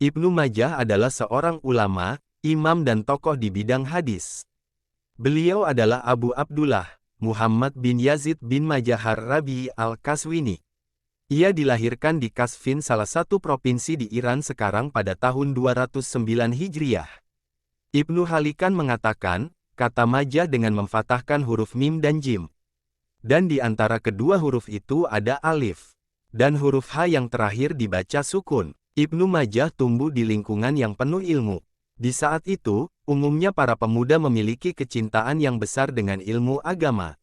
Ibnu Majah adalah seorang ulama, imam dan tokoh di bidang hadis. Beliau adalah Abu Abdullah, Muhammad bin Yazid bin Majah ar-Rabi'i al-Qazwini. Ia dilahirkan di Qazvin, salah satu provinsi di Iran sekarang pada tahun 209 Hijriah. Ibnu Halikan mengatakan, kata Majah dengan memfathahkan huruf mim dan jim. Dan di antara kedua huruf itu ada alif. Dan huruf H yang terakhir dibaca sukun. Ibnu Majah tumbuh di lingkungan yang penuh ilmu. Di saat itu, umumnya para pemuda memiliki kecintaan yang besar dengan ilmu agama.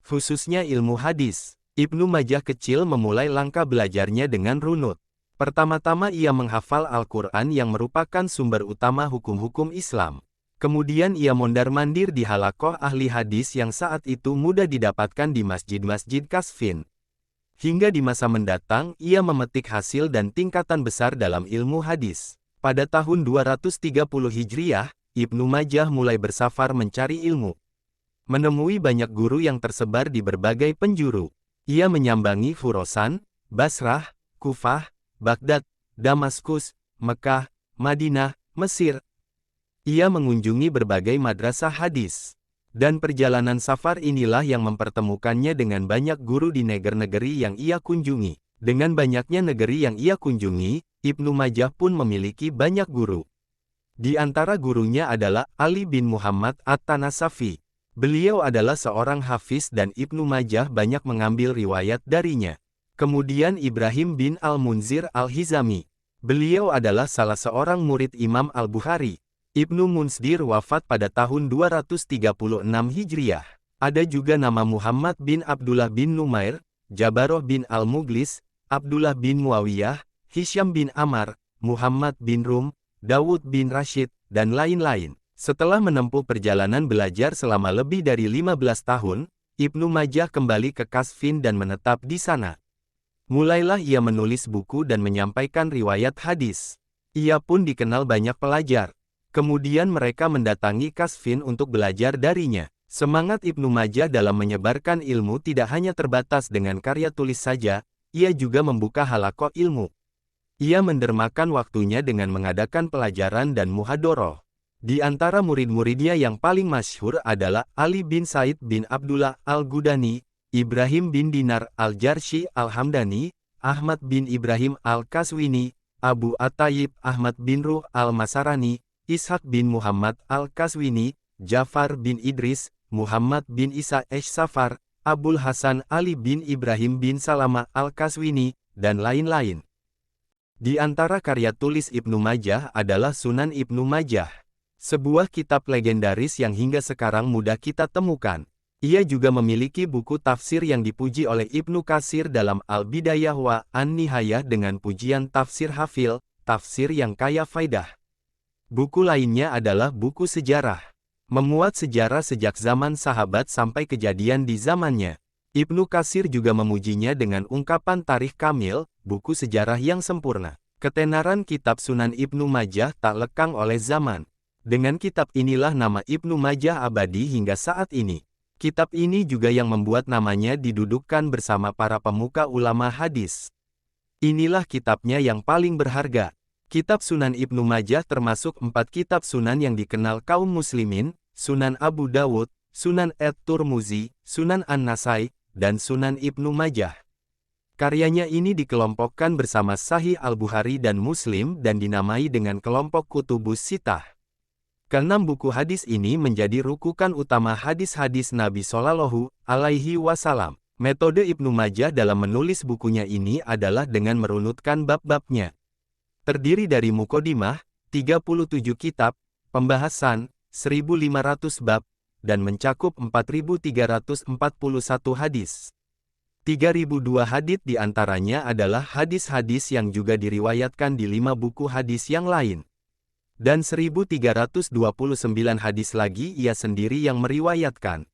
Khususnya ilmu hadis. Ibnu Majah kecil memulai langkah belajarnya dengan runut. Pertama-tama ia menghafal Al-Quran yang merupakan sumber utama hukum-hukum Islam. Kemudian ia mondar-mandir di halakoh ahli hadis yang saat itu mudah didapatkan di masjid-masjid Qazvin. Hingga di masa mendatang, ia memetik hasil dan tingkatan besar dalam ilmu hadis. Pada tahun 230 Hijriah, Ibnu Majah mulai bersafar mencari ilmu. Menemui banyak guru yang tersebar di berbagai penjuru. Ia menyambangi Khurasan, Basrah, Kufah, Baghdad, Damaskus, Mekah, Madinah, Mesir. Ia mengunjungi berbagai madrasah hadis. Dan perjalanan safar inilah yang mempertemukannya dengan banyak guru di negeri-negeri yang ia kunjungi. Dengan banyaknya negeri yang ia kunjungi, Ibnu Majah pun memiliki banyak guru. Di antara gurunya adalah Ali bin Muhammad At-Tanasafi. Beliau adalah seorang hafiz dan Ibnu Majah banyak mengambil riwayat darinya. Kemudian Ibrahim bin Al-Munzir Al-Hizami. Beliau adalah salah seorang murid Imam Al-Bukhari. Ibnu Munzir wafat pada tahun 236 Hijriah. Ada juga nama Muhammad bin Abdullah bin Numair, Jabaroh bin Al-Muglis, Abdullah bin Muawiyah, Hisham bin Ammar, Muhammad bin Rum, Dawud bin Rashid, dan lain-lain. Setelah menempuh perjalanan belajar selama lebih dari 15 tahun, Ibnu Majah kembali ke Qazvin dan menetap di sana. Mulailah ia menulis buku dan menyampaikan riwayat hadis. Ia pun dikenal banyak pelajar. Kemudian mereka mendatangi Qazvin untuk belajar darinya. Semangat Ibnu Majah dalam menyebarkan ilmu tidak hanya terbatas dengan karya tulis saja, ia juga membuka halakoh ilmu. Ia mendermakan waktunya dengan mengadakan pelajaran dan muhadoroh. Di antara murid-muridnya yang paling masyhur adalah Ali bin Said bin Abdullah Al-Gudani, Ibrahim bin Dinar Al-Jarshi Al-Hamdani, Ahmad bin Ibrahim Al-Qazwini, Abu At-Tayyib Ahmad bin Ruh Al-Masarani, Ishaq bin Muhammad Al-Qazwini, Jafar bin Idris, Muhammad bin Isa Esh-Safar, Abul Hasan Ali bin Ibrahim bin Salama Al-Qazwini, dan lain-lain. Di antara karya tulis Ibnu Majah adalah Sunan Ibnu Majah. Sebuah kitab legendaris yang hingga sekarang mudah kita temukan. Ia juga memiliki buku tafsir yang dipuji oleh Ibnu Katsir dalam Al-Bidayah wa An-Nihayah dengan pujian tafsir hafil, tafsir yang kaya faidah. Buku lainnya adalah buku sejarah. Memuat sejarah sejak zaman sahabat sampai kejadian di zamannya. Ibnu Katsir juga memujinya dengan ungkapan Tarikh Kamil, buku sejarah yang sempurna. Ketenaran kitab Sunan Ibnu Majah tak lekang oleh zaman. Dengan kitab inilah nama Ibnu Majah abadi hingga saat ini. Kitab ini juga yang membuat namanya didudukkan bersama para pemuka ulama hadis. Inilah kitabnya yang paling berharga. Kitab Sunan Ibnu Majah termasuk 4 kitab Sunan yang dikenal kaum muslimin, Sunan Abu Dawud, Sunan At-Tirmidzi, Sunan An-Nasai, dan Sunan Ibnu Majah. Karyanya ini dikelompokkan bersama Sahih Al-Bukhari dan Muslim dan dinamai dengan kelompok Kutubus Sittah. Keenam buku hadis ini menjadi rukukan utama hadis-hadis Nabi Shallallahu Alaihi Wasallam. Metode Ibnu Majah dalam menulis bukunya ini adalah dengan merunutkan bab-babnya. Terdiri dari muqaddimah, 37 kitab, pembahasan, 1.500 bab, dan mencakup 4.341 hadis. 3.002 hadits diantaranya adalah hadis-hadis yang juga diriwayatkan di 5 buku hadis yang lain. Dan 1.329 hadis lagi ia sendiri yang meriwayatkan.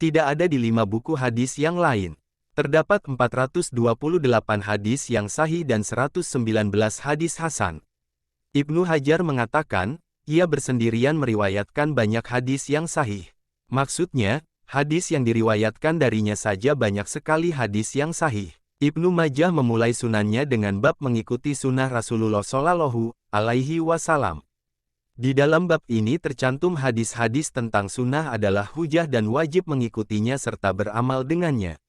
Tidak ada di 5 buku hadis yang lain. Terdapat 428 hadis yang sahih dan 119 hadis hasan. Ibnu Hajar mengatakan, ia bersendirian meriwayatkan banyak hadis yang sahih. Maksudnya, hadis yang diriwayatkan darinya saja banyak sekali hadis yang sahih. Ibnu Majah memulai sunannya dengan bab mengikuti sunnah Rasulullah Shallallahu Alaihi Wasallam. Di dalam bab ini tercantum hadis-hadis tentang sunnah adalah hujah dan wajib mengikutinya serta beramal dengannya.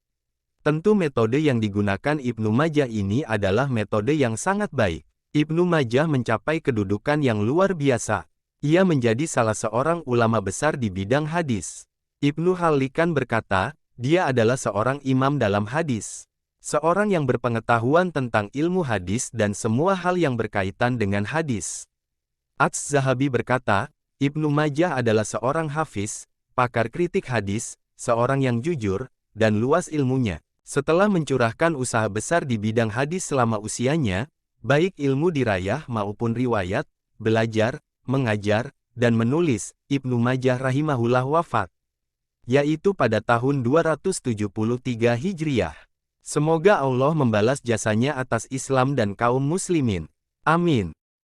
Tentu metode yang digunakan Ibnu Majah ini adalah metode yang sangat baik. Ibnu Majah mencapai kedudukan yang luar biasa. Ia menjadi salah seorang ulama besar di bidang hadis. Ibnu Khallikan berkata, dia adalah seorang imam dalam hadis. Seorang yang berpengetahuan tentang ilmu hadis dan semua hal yang berkaitan dengan hadis. Az-Zahabi berkata, Ibnu Majah adalah seorang hafiz, pakar kritik hadis, seorang yang jujur, dan luas ilmunya. Setelah mencurahkan usaha besar di bidang hadis selama usianya, baik ilmu dirayah maupun riwayat, belajar, mengajar, dan menulis, Ibnu Majah rahimahullah wafat, yaitu pada tahun 273 Hijriah. Semoga Allah membalas jasanya atas Islam dan kaum muslimin. Amin.